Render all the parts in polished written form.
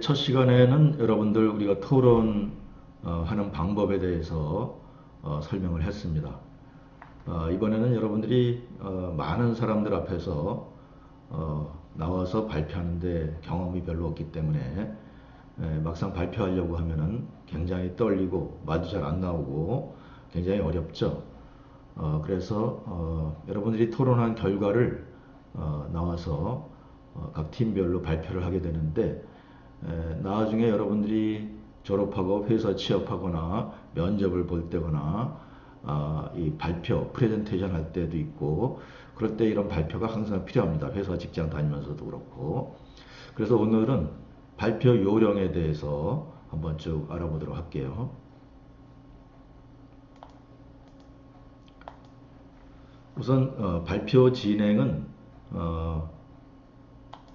첫 시간에는 여러분들 우리가 토론 하는 방법에 대해서 설명을 했습니다. 이번에는 여러분들이 많은 사람들 앞에서 나와서 발표하는데 경험이 별로 없기 때문에 막상 발표하려고 하면은 굉장히 떨리고 말도 잘 안 나오고 굉장히 어렵죠. 그래서 여러분들이 토론한 결과를 나와서 각 팀별로 발표를 하게 되는데, 나중에 여러분들이 졸업하고 회사 취업하거나 면접을 볼 때거나 이 발표, 프레젠테이션 할 때도 있고, 그럴 때 이런 발표가 항상 필요합니다. 회사 직장 다니면서도 그렇고. 그래서 오늘은 발표 요령에 대해서 한번 쭉 알아보도록 할게요. 우선 발표 진행은 어,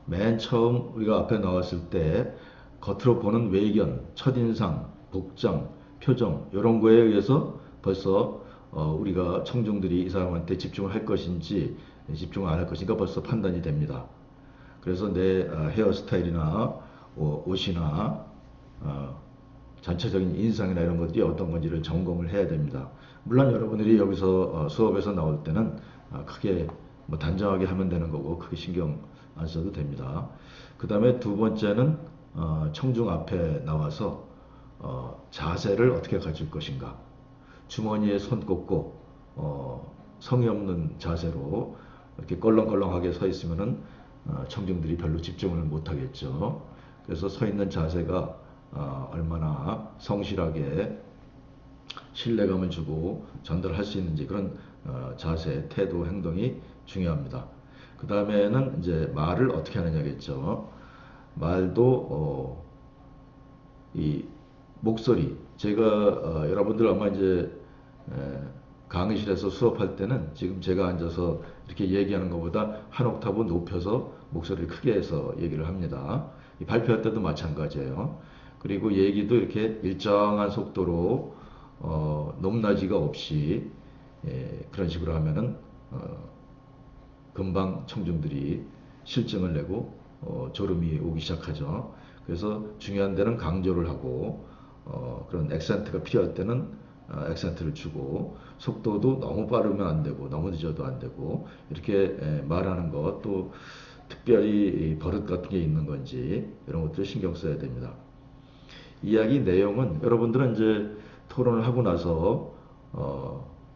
맨 처음 우리가 앞에 나왔을 때 겉으로 보는 외견, 첫인상, 복장, 표정 이런 거에 의해서 벌써 우리가 청중들이 이 사람한테 집중을 할 것인지 집중을 안 할 것인가 벌써 판단이 됩니다. 그래서 내 헤어스타일이나 옷이나 어, 전체적인 인상이나 이런 것들이 어떤 건지를 점검을 해야 됩니다. 물론 여러분들이 여기서 수업에서 나올 때는 크게 뭐 단정하게 하면 되는 거고 크게 신경 안 써도 됩니다. 그 다음에 두 번째는 청중 앞에 나와서 자세를 어떻게 가질 것인가. 주머니에 손 꽂고 성의 없는 자세로 이렇게 껄렁껄렁하게 서 있으면은 청중들이 별로 집중을 못 하겠죠. 그래서 서 있는 자세가 얼마나 성실하게 신뢰감을 주고 전달할 수 있는지, 그런 자세, 태도, 행동이 중요합니다. 그 다음에는 이제 말을 어떻게 하느냐겠죠. 말도 이 목소리, 제가 여러분들 아마 이제 강의실에서 수업할 때는 지금 제가 앉아서 이렇게 얘기하는 것보다 한 옥타브 높여서 목소리를 크게 해서 얘기를 합니다. 발표할 때도 마찬가지예요. 그리고 얘기도 이렇게 일정한 속도로 높낮이가 없이 그런 식으로 하면은 금방 청중들이 실증을 내고 졸음이 오기 시작하죠. 그래서 중요한 데는 강조를 하고 그런 액센트가 필요할 때는 액센트를 주고, 속도도 너무 빠르면 안 되고 너무 늦어도 안 되고, 이렇게 말하는 것, 또 특별히 버릇 같은 게 있는 건지 이런 것들 신경 써야 됩니다. 이야기 내용은 여러분들은 이제 토론을 하고 나서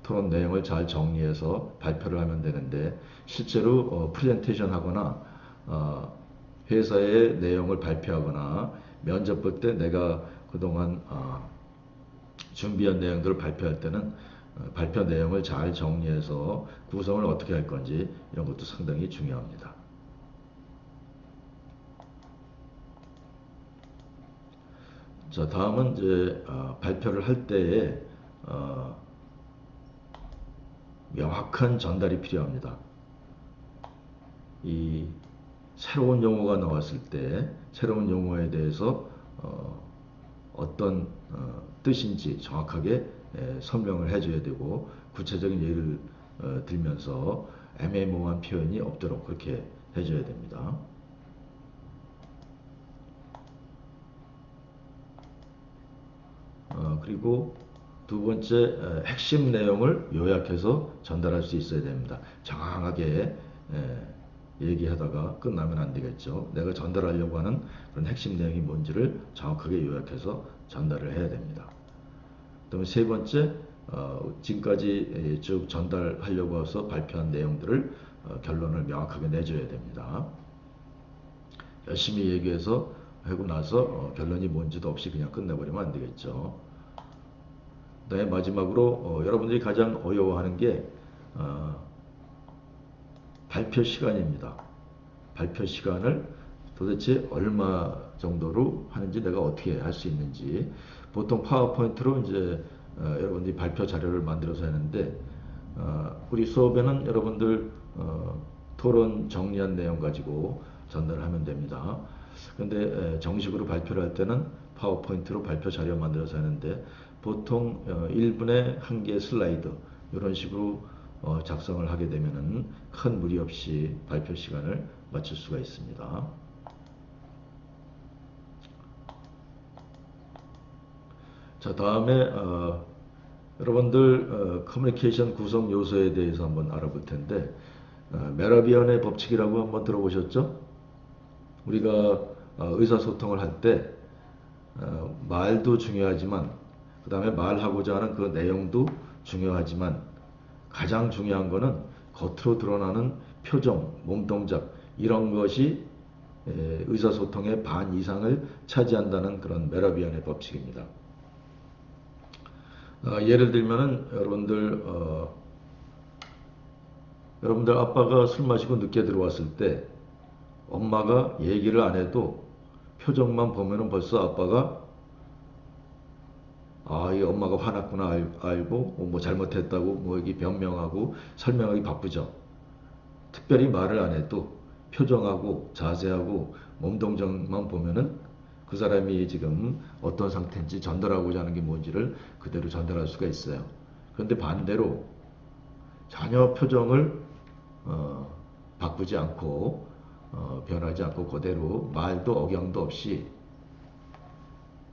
토론 내용을 잘 정리해서 발표를 하면 되는데, 실제로 프레젠테이션 하거나 회사의 내용을 발표하거나 면접 볼 때 내가 그동안 준비한 내용들을 발표할 때는 발표 내용을 잘 정리해서 구성을 어떻게 할 건지 이런 것도 상당히 중요합니다. 자, 다음은 이제 발표를 할 때에 어, 명확한 전달이 필요합니다. 이 새로운 용어가 나왔을 때 새로운 용어에 대해서 어떤 뜻인지 정확하게 설명을 해줘야 되고, 구체적인 예를 들면서 애매모호한 표현이 없도록 그렇게 해줘야 됩니다. 그리고 두 번째, 핵심 내용을 요약해서 전달할 수 있어야 됩니다. 장황하게 얘기하다가 끝나면 안 되겠죠. 내가 전달하려고 하는 그런 핵심 내용이 뭔지를 정확하게 요약해서 전달을 해야 됩니다. 그다음에 세 번째, 지금까지 쭉 전달하려고 해서 발표한 내용들을 결론을 명확하게 내줘야 됩니다. 열심히 얘기해서 하고 나서 결론이 뭔지도 없이 그냥 끝내버리면 안 되겠죠. 그다음에 마지막으로 여러분들이 가장 어려워하는 게 발표 시간입니다. 발표 시간을 도대체 얼마 정도로 하는지, 내가 어떻게 할 수 있는지. 보통 파워포인트로 이제 여러분들이 발표 자료를 만들어서 하는데, 우리 수업에는 여러분들 토론 정리한 내용 가지고 전달하면 됩니다. 근데 정식으로 발표를 할 때는 파워포인트로 발표 자료 만들어서 하는데, 보통 1분에 한 개 슬라이드 이런 식으로 작성을 하게 되면은 큰 무리 없이 발표 시간을 맞출 수가 있습니다. 자, 다음에 여러분들 커뮤니케이션 구성 요소에 대해서 한번 알아볼 텐데 메라비안의 법칙이라고 한번 들어보셨죠? 우리가 의사소통을 할 때 말도 중요하지만 그 다음에 말하고자 하는 그 내용도 중요하지만 가장 중요한 거는 겉으로 드러나는 표정, 몸동작 이런 것이 의사소통의 반 이상을 차지한다는 그런 메라비안의 법칙입니다. 예를 들면은 여러분들 아빠가 술 마시고 늦게 들어왔을 때 엄마가 얘기를 안 해도 표정만 보면은 벌써 아빠가 이 엄마가 화났구나 알고 뭐 잘못했다고 뭐 여기 변명하고 설명하기 바쁘죠. 특별히 말을 안 해도 표정하고 자세하고 몸동작만 보면은 그 사람이 지금 어떤 상태인지 전달하고자 하는 게 뭔지를 그대로 전달할 수가 있어요. 그런데 반대로 전혀 표정을 바꾸지 않고 변하지 않고 그대로 말도 억양도 없이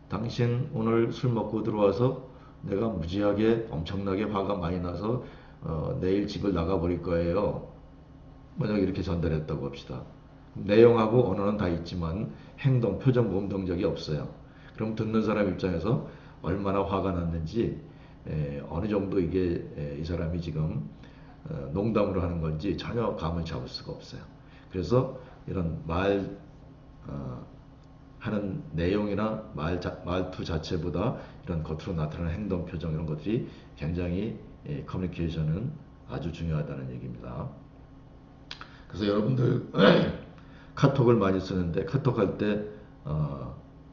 당신 오늘 술 먹고 들어와서 내가 무지하게 엄청나게 화가 많이 나서 내일 집을 나가버릴 거예요. 만약 이렇게 전달했다고 합시다. 내용하고 언어는 다 있지만 행동, 표정, 몸 동작이 없어요. 그럼 듣는 사람 입장에서 얼마나 화가 났는지 어느 정도 이게 이 사람이 지금 농담으로 하는 건지 전혀 감을 잡을 수가 없어요. 그래서 이런 하는 내용이나 말투 자체보다 이런 겉으로 나타나는 행동, 표정 이런 것들이 굉장히 커뮤니케이션은 아주 중요하다는 얘기입니다. 그래서 여러분들 카톡을 많이 쓰는데 카톡할 때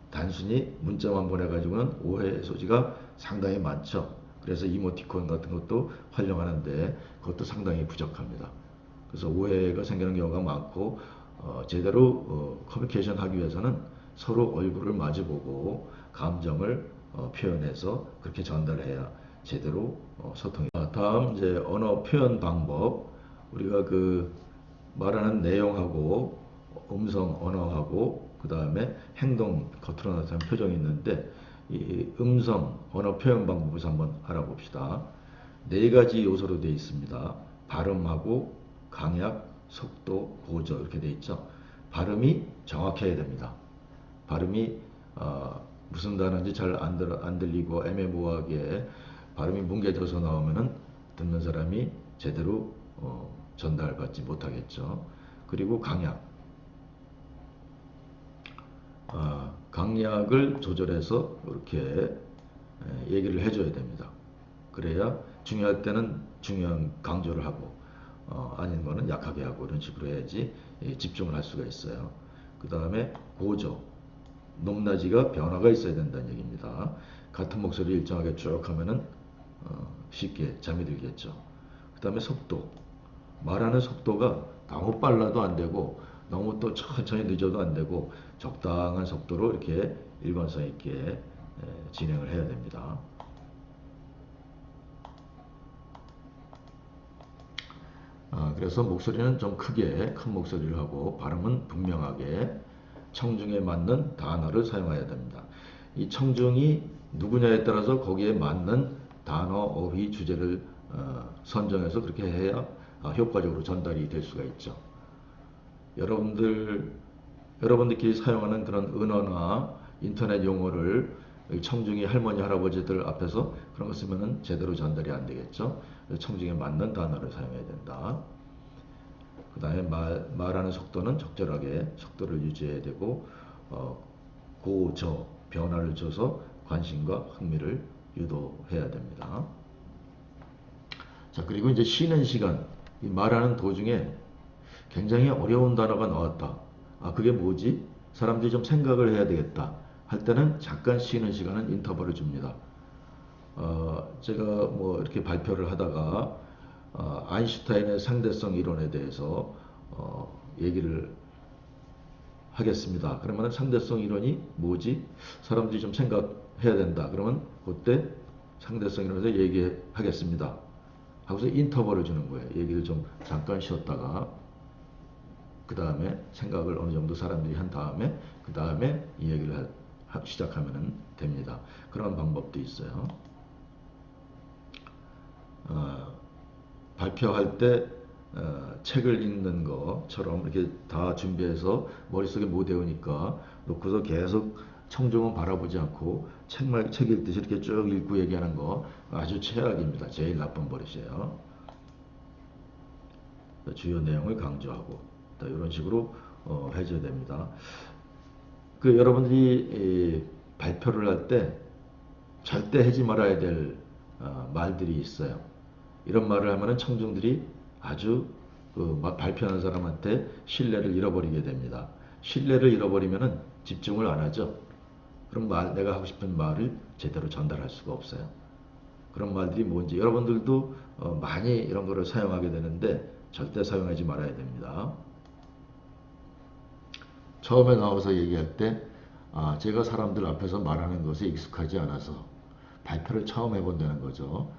단순히 문자만 보내가지고는 오해의 소지가 상당히 많죠. 그래서 이모티콘 같은 것도 활용하는데 그것도 상당히 부족합니다. 그래서 오해가 생기는 경우가 많고 제대로 커뮤니케이션 하기 위해서는 서로 얼굴을 마주보고 감정을 표현해서 그렇게 전달해야 제대로 소통이. 다음 이제 언어 표현 방법. 우리가 그 말하는 내용하고 음성 언어하고 그 다음에 행동 겉으로 나타나는 표정이 있는데 이 음성 언어 표현 방법을 한번 알아봅시다. 네 가지 요소로 되어 있습니다. 발음하고 강약, 속도, 고조 이렇게 되어 있죠. 발음이 정확해야 됩니다. 발음이 무슨 단어인지 잘 안 들리고 애매모호하게 발음이 뭉개져서 나오면은 듣는 사람이 제대로 전달받지 못하겠죠. 그리고 강약을 조절해서 이렇게 얘기를 해줘야 됩니다. 그래야 중요할 때는 중요한 강조를 하고 아닌 거는 약하게 하고 이런 식으로 해야지 집중을 할 수가 있어요. 그 다음에 고조, 높낮이가 변화가 있어야 된다는 얘기입니다. 같은 목소리 일정하게 쭉 하면은 쉽게 잠이 들겠죠. 그 다음에 속도, 말하는 속도가 너무 빨라도 안 되고 너무 또 천천히 늦어도 안 되고 적당한 속도로 이렇게 일관성 있게 진행을 해야 됩니다. 그래서 목소리는 좀 크게 큰 목소리를 하고 발음은 분명하게 청중에 맞는 단어를 사용해야 됩니다. 이 청중이 누구냐에 따라서 거기에 맞는 단어, 어휘, 주제를 선정해서 그렇게 해야 효과적으로 전달이 될 수가 있죠. 여러분들끼리 사용하는 그런 은어나 인터넷 용어를 청중이 할머니, 할아버지들 앞에서 그런 거 쓰면은 제대로 전달이 안 되겠죠. 청중에 맞는 단어를 사용해야 된다. 그 다음에 말하는 속도는 적절하게 속도를 유지해야 되고 변화를 줘서 관심과 흥미를 유도해야 됩니다. 자, 그리고 이제 쉬는 시간, 이 말하는 도중에 굉장히 어려운 단어가 나왔다. 그게 뭐지? 사람들이 좀 생각을 해야 되겠다 할 때는 잠깐 쉬는 시간은 인터벌을 줍니다. 제가 뭐 이렇게 발표를 하다가 아인슈타인의 상대성 이론에 대해서 얘기를 하겠습니다. 그러면 상대성 이론이 뭐지? 사람들이 좀 생각해야 된다. 그러면 그때 상대성 이론에서 얘기하겠습니다. 하고서 인터벌을 주는 거예요. 얘기를 좀 잠깐 쉬었다가 그 다음에 생각을 어느 정도 사람들이 한 다음에 그 다음에 이 얘기를 시작하면 됩니다. 그런 방법도 있어요. 발표할 때 책을 읽는 것처럼 이렇게 다 준비해서 머릿속에 못 외우니까 놓고서 계속 청중은 바라보지 않고 책 읽듯이 이렇게 쭉 읽고 얘기하는 거 아주 최악입니다. 제일 나쁜 버릇이에요. 주요 내용을 강조하고 이런 식으로 해줘야 됩니다. 여러분들이 발표를 할 때 절대 하지 말아야 될 말들이 있어요. 이런 말을 하면 청중들이 아주 발표하는 사람한테 신뢰를 잃어버리게 됩니다. 신뢰를 잃어버리면 집중을 안 하죠. 그럼 내가 하고 싶은 말을 제대로 전달할 수가 없어요. 그런 말들이 뭔지 여러분들도 많이 이런 거를 사용하게 되는데 절대 사용하지 말아야 됩니다. 처음에 나와서 얘기할 때 제가 사람들 앞에서 말하는 것에 익숙하지 않아서 발표를 처음 해본다는 거죠.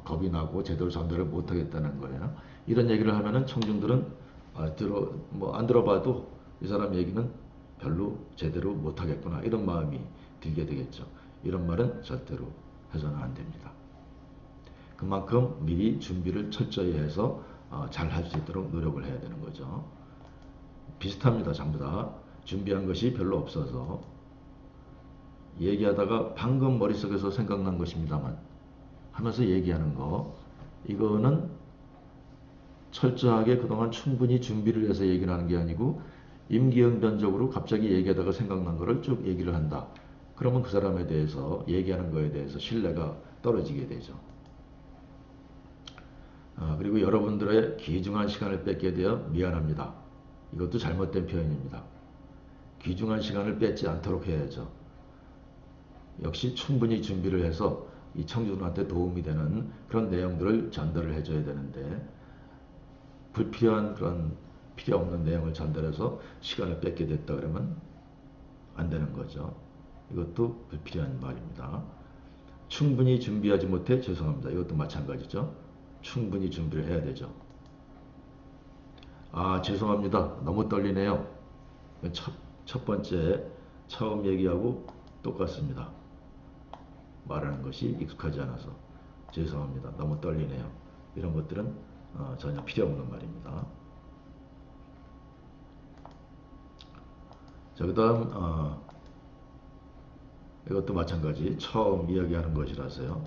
겁이 나고 제대로 전달을 못하겠다는 거예요. 이런 얘기를 하면은 청중들은 안 들어봐도 이 사람 얘기는 별로 제대로 못하겠구나 이런 마음이 들게 되겠죠. 이런 말은 절대로 해서는 안 됩니다. 그만큼 미리 준비를 철저히 해서 잘 할 수 있도록 노력을 해야 되는 거죠. 비슷합니다. 전부 다 준비한 것이 별로 없어서 얘기하다가 방금 머릿속에서 생각난 것입니다만 하면서 얘기하는 거 이거는 철저하게 그동안 충분히 준비를 해서 얘기를 하는 게 아니고 임기응변적으로 갑자기 얘기하다가 생각난 거를 쭉 얘기를 한다. 그러면 그 사람에 대해서 얘기하는 거에 대해서 신뢰가 떨어지게 되죠. 그리고 여러분들의 귀중한 시간을 뺏게 되어 미안합니다. 이것도 잘못된 표현입니다. 귀중한 시간을 뺏지 않도록 해야죠. 역시 충분히 준비를 해서 이 청중들한테 도움이 되는 그런 내용들을 전달을 해줘야 되는데 불필요한 그런 필요 없는 내용을 전달해서 시간을 뺏게 됐다 그러면 안 되는 거죠. 이것도 불필요한 말입니다. 충분히 준비하지 못해 죄송합니다. 이것도 마찬가지죠. 충분히 준비를 해야 되죠. 죄송합니다. 너무 떨리네요. 첫 번째 처음 얘기하고 똑같습니다. 말하는 것이 익숙하지 않아서 죄송합니다. 너무 떨리네요. 이런 것들은 전혀 필요 없는 말입니다. 자, 그 다음 이것도 마찬가지 처음 이야기하는 것이라서요.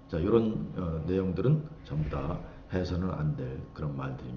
자, 이런 내용들은 전부 다 해서는 안 될 그런 말들입니다.